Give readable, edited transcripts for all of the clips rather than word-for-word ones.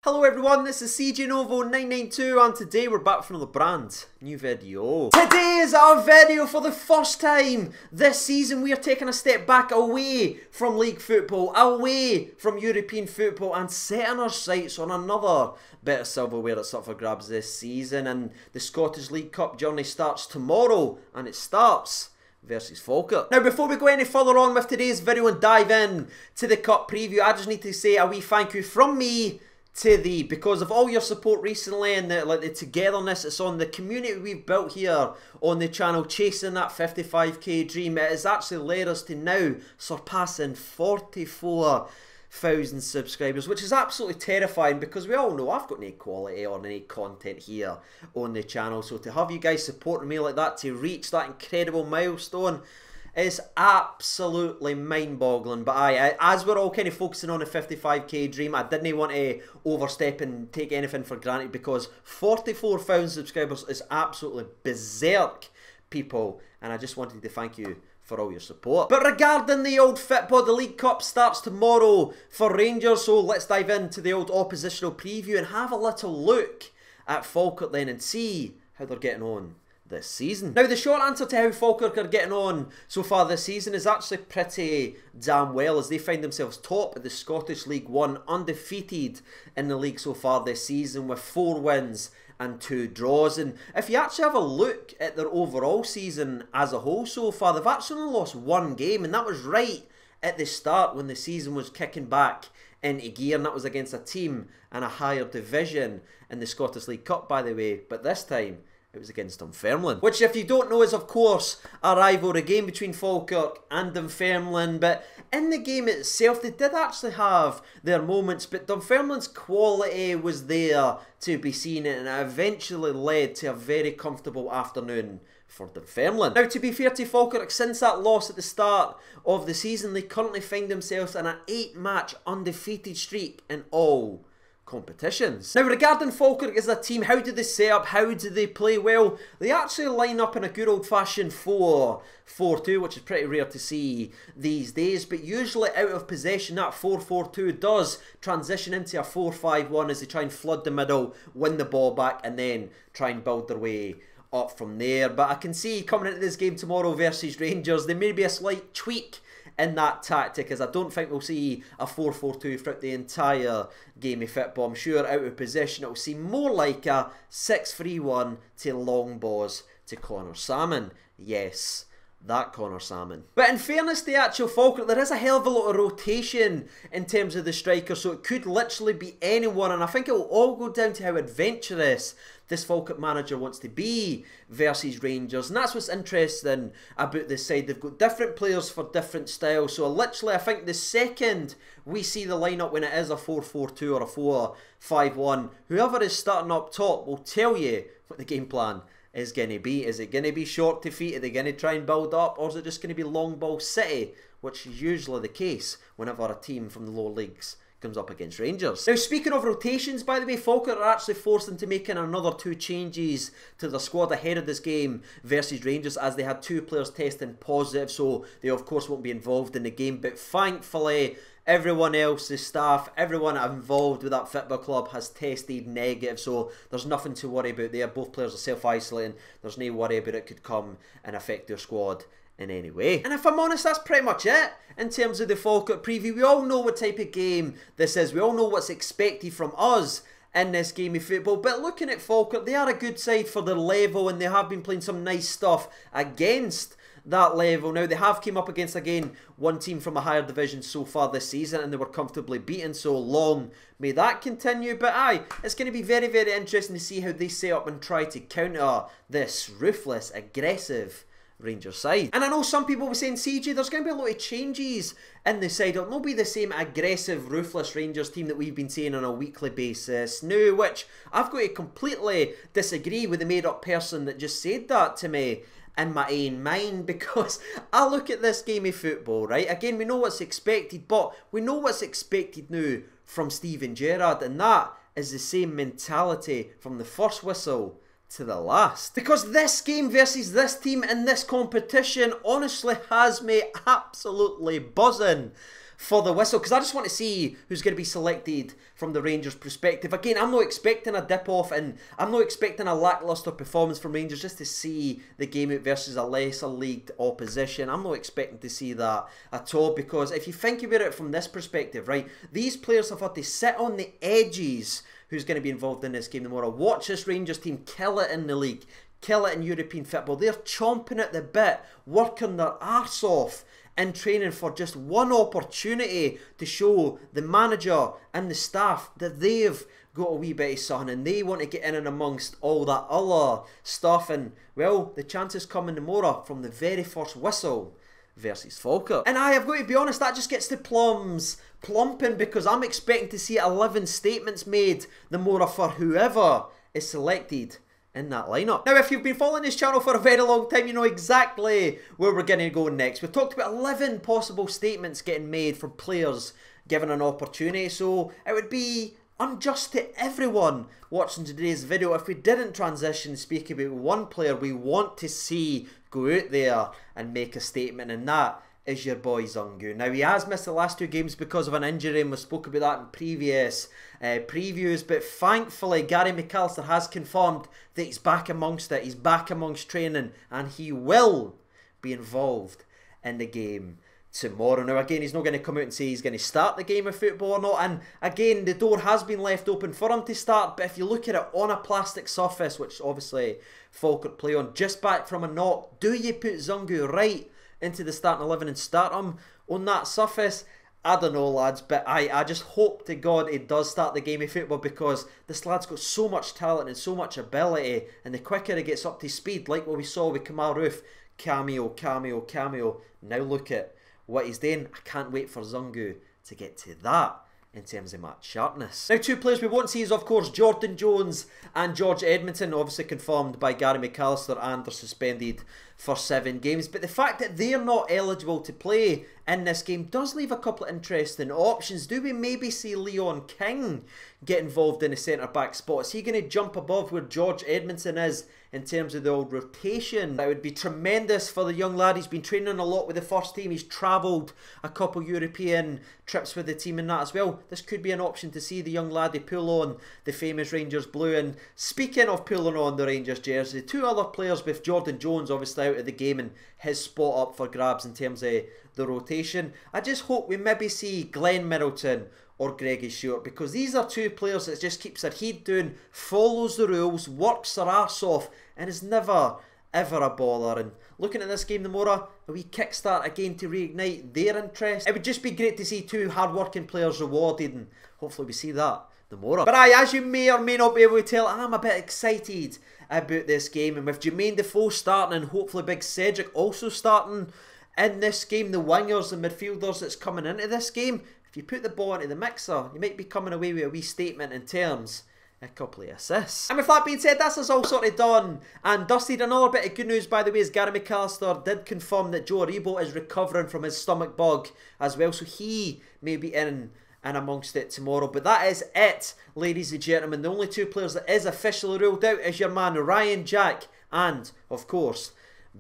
Hello everyone, this is CJ Novo 992 and today we're back for another brand new video. Today is our video for the first time this season. We are taking a step back away from league football, away from European football and setting our sights on another bit of silverware that's up for grabs this season. And the Scottish League Cup journey starts tomorrow and it starts versus Falkirk. Now before we go any further on with today's video and dive in to the Cup preview, I just need to say a wee thank you from me to thee, because of all your support recently and the togetherness that's on, the community we've built here on the channel, chasing that 55k dream. It has actually led us to now surpassing 44,000 subscribers, which is absolutely terrifying because we all know I've got any quality or any content here on the channel. So to have you guys supporting me like that, to reach that incredible milestone, is absolutely mind-boggling. But as we're all kind of focusing on a 55k dream, I didn't want to overstep and take anything for granted, because 44,000 subscribers is absolutely berserk, people, and I just wanted to thank you for all your support. But regarding the old football, the League Cup starts tomorrow for Rangers, so let's dive into the old oppositional preview and have a little look at Falkirk then and see how they're getting on this season. Now the short answer to how Falkirk are getting on so far this season is actually pretty damn well, as they find themselves top of the Scottish League 1, undefeated in the league so far this season with 4 wins and 2 draws. And if you actually have a look at their overall season as a whole so far, they've actually only lost 1 game, and that was right at the start when the season was kicking back into gear, and that was against a team in a higher division in the Scottish League Cup, by the way, but this time it was against Dunfermline, which, if you don't know, is of course a rivalry game between Falkirk and Dunfermline. But in the game itself, they did actually have their moments, but Dunfermline's quality was there to be seen, and it eventually led to a very comfortable afternoon for Dunfermline. Now, to be fair to Falkirk, since that loss at the start of the season, they currently find themselves in an 8-match undefeated streak in all competitions. Now regarding Falkirk as a team, how do they set up, how do they play? Well, they actually line up in a good old-fashioned 4-4-2, which is pretty rare to see these days, but usually out of possession that 4-4-2 does transition into a 4-5-1 as they try and flood the middle, win the ball back and then try and build their way up from there. But I can see coming into this game tomorrow versus Rangers, there may be a slight tweak in that tactic, as I don't think we'll see a 4-4-2 throughout the entire game of football. I'm sure out of possession it will seem more like a 6-3-1 to long balls to Connor Salmon. Yes, that Connor Salmon. But in fairness to the actual Falkirk, there is a hell of a lot of rotation in terms of the striker, so it could literally be anyone, and I think it will all go down to how adventurous this Falkirk manager wants to be versus Rangers. And that's what's interesting about this side. They've got different players for different styles, so literally I think the second we see the lineup, when it is a 4-4-2 or a 4-5-1, whoever is starting up top will tell you what the game plan is going to be. Is it going to be short to feet? Are they going to try and build up? Or is it just going to be long ball city, which is usually the case whenever a team from the lower leagues comes up against Rangers. Now speaking of rotations, by the way, Falkirk are actually forced into making another 2 changes to their squad ahead of this game versus Rangers, as they had 2 players testing positive, so they of course won't be involved in the game. But thankfully everyone else, the staff, everyone involved with that football club has tested negative, so there's nothing to worry about there. Both players are self-isolating. There's no worry about it could come and affect their squad in any way. And if I'm honest, that's pretty much it in terms of the Falkirk preview. We all know what type of game this is. We all know what's expected from us in this game of football. But looking at Falkirk, they are a good side for their level, and they have been playing some nice stuff against that level. Now they have came up against, again, one team from a higher division so far this season, and they were comfortably beaten, so long may that continue. But aye, it's going to be very, very interesting to see how they set up and try to counter this ruthless, aggressive Rangers side. And I know some people were saying, CJ, there's going to be a lot of changes in the side. It'll not be the same aggressive, ruthless Rangers team that we've been seeing on a weekly basis now, which I've got to completely disagree with the made-up person that just said that to me in my own mind, because I look at this game of football, right? Again, we know what's expected, but we know what's expected now from Steven Gerrard, and that is the same mentality from the first whistle to the last. Because this game versus this team in this competition honestly has me absolutely buzzing for the whistle, because I just want to see who's going to be selected from the Rangers perspective. Again, I'm not expecting a dip off, and I'm not expecting a lacklustre performance from Rangers just to see the game out versus a lesser leagued opposition. I'm not expecting to see that at all, because if you think about it from this perspective, right, these players have had to sit on the edges who's going to be involved in this game tomorrow. Watch this Rangers team kill it in the league, kill it in European football. They're chomping at the bit, working their arse off in training for just one opportunity to show the manager and the staff that they've got a wee bit of something and they want to get in and amongst all that other stuff. And, well, the chances coming tomorrow from the very first whistle versus Falkirk. And I've got to be honest, that just gets the plums plumping, because I'm expecting to see 11 statements made tomorrow for whoever is selected in that lineup. Now, if you've been following this channel for a very long time, you know exactly where we're going to go next. We've talked about 11 possible statements getting made for players given an opportunity, so it would be unjust to everyone watching today's video if we didn't transition and speak about one player we want to see go out there and make a statement, and that is your boy Zungu. Now, he has missed the last 2 games because of an injury, and we spoke about that in previous previews, but thankfully Gary McAllister has confirmed that he's back amongst it, he's back amongst training, and he will be involved in the game tomorrow. Now, again, he's not going to come out and say he's going to start the game of football or not, and again, the door has been left open for him to start, but if you look at it on a plastic surface, which obviously Falkirk play on, just back from a knock, do you put Zungu right into the starting 11 and start him on that surface? I don't know, lads, but I just hope to God he does start the game of football, because this lad's got so much talent and so much ability, and the quicker he gets up to speed, like what we saw with Kamal Roof, cameo. Now look at what he's doing. I can't wait for Zungu to get to that in terms of match sharpness. Now, 2 players we won't see is, of course, Jordan Jones and George Edmonton, obviously confirmed by Gary McAllister, and they're suspended for 7 games. But the fact that they're not eligible to play in this game does leave a couple of interesting options. Do we maybe see Leon King get involved in the centre-back spot? Is he going to jump above where George Edmonton is in terms of the old rotation? That would be tremendous for the young lad. He's been training a lot with the first team. He's travelled a couple European trips with the team and that as well. This could be an option to see the young laddie pull on the famous Rangers blue. And speaking of pulling on the Rangers jersey, 2 other players with Jordan Jones obviously out of the game and his spot up for grabs in terms of the rotation. I just hope we maybe see Glenn Middleton or Greggy Stewart, because these are 2 players that just keeps their head down, follows the rules, works their arse off, and is never ever a baller. And looking at this game tomorrow, a wee kickstart again to reignite their interest. It would just be great to see 2 hard-working players rewarded, and hopefully we see that tomorrow. But as you may or may not be able to tell, I'm a bit excited about this game, and with Jermaine Defoe starting and hopefully Big Cedric also starting in this game, the wingers and midfielders that's coming into this game, if you put the ball into the mixer, you might be coming away with a wee statement in terms a couple of assists. And with that being said, that's us all sort of done and dusted. Another bit of good news, by the way, is Gary McAllister did confirm that Joe Aribo is recovering from his stomach bug as well, so he may be in and amongst it tomorrow. But that is it, ladies and gentlemen. The only 2 players that is officially ruled out is your man Ryan Jack and, of course,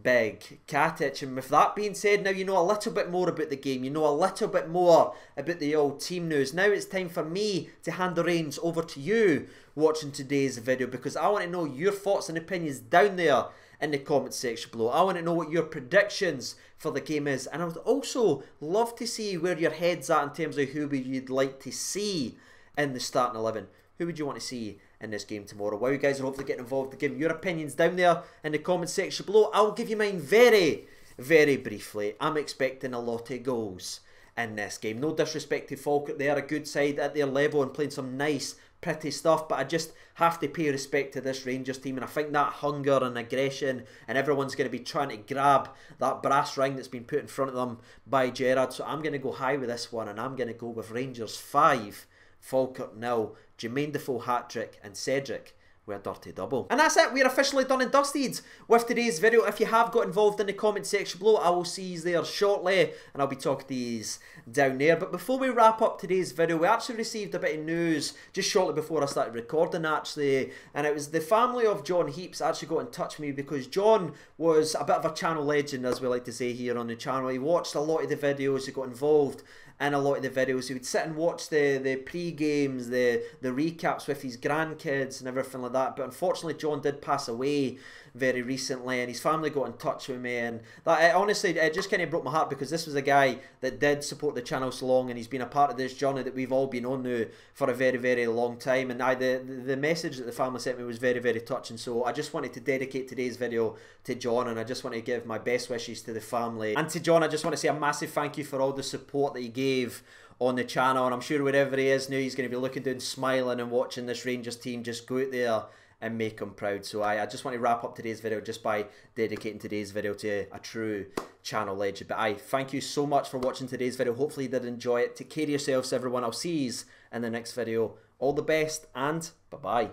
Big Katic. And with that being said, now you know a little bit more about the game, you know a little bit more about the old team news. Now it's time for me to hand the reins over to you watching today's video, because I want to know your thoughts and opinions down there in the comment section below. I want to know what your predictions for the game is, and I would also love to see where your head's at in terms of who you'd like to see in the starting 11. Who would you want to see in this game tomorrow? While you guys are hopefully getting involved to give your opinions down there in the comment section below, I'll give you mine very, very briefly. I'm expecting a lot of goals in this game. No disrespect to Falkirk, they are a good side at their level and playing some nice, pretty stuff, but I just have to pay respect to this Rangers team, and I think that hunger and aggression, and everyone's going to be trying to grab that brass ring that's been put in front of them by Gerrard. So I'm going to go high with this one, and I'm going to go with Rangers 5, Falkirk 0, Jermaine Defoe hat-trick, and Cedric with a dirty double. And that's it, we're officially done and dusted with today's video. If you have got involved in the comment section below, I will see you there shortly, and I'll be talking to you down there. But before we wrap up today's video, we actually received a bit of news just shortly before I started recording actually, and it was the family of John Heaps actually got in touch with me, because John was a bit of a channel legend, as we like to say here on the channel. He watched a lot of the videos, he got involved in a lot of the videos. He would sit and watch the pre-games, the recaps with his grandkids and everything like that. But unfortunately, John did pass away very recently, and his family got in touch with me, and that honestly, it just kind of broke my heart, because this was a guy that did support the channel so long, and he's been a part of this journey that we've all been on now for a very, very long time. And the message that the family sent me was very, very touching. So I just wanted to dedicate today's video to John, and I just want to give my best wishes to the family. And to John, I just want to say a massive thank you for all the support that he gave on the channel, and I'm sure wherever he is now, he's going to be looking down, smiling and watching this Rangers team just go out there and make him proud. So I just want to wrap up today's video just by dedicating today's video to a true channel legend. But I thank you so much for watching today's video. Hopefully you did enjoy it. Take care of yourselves, everyone. I'll see you in the next video. All the best, and bye-bye.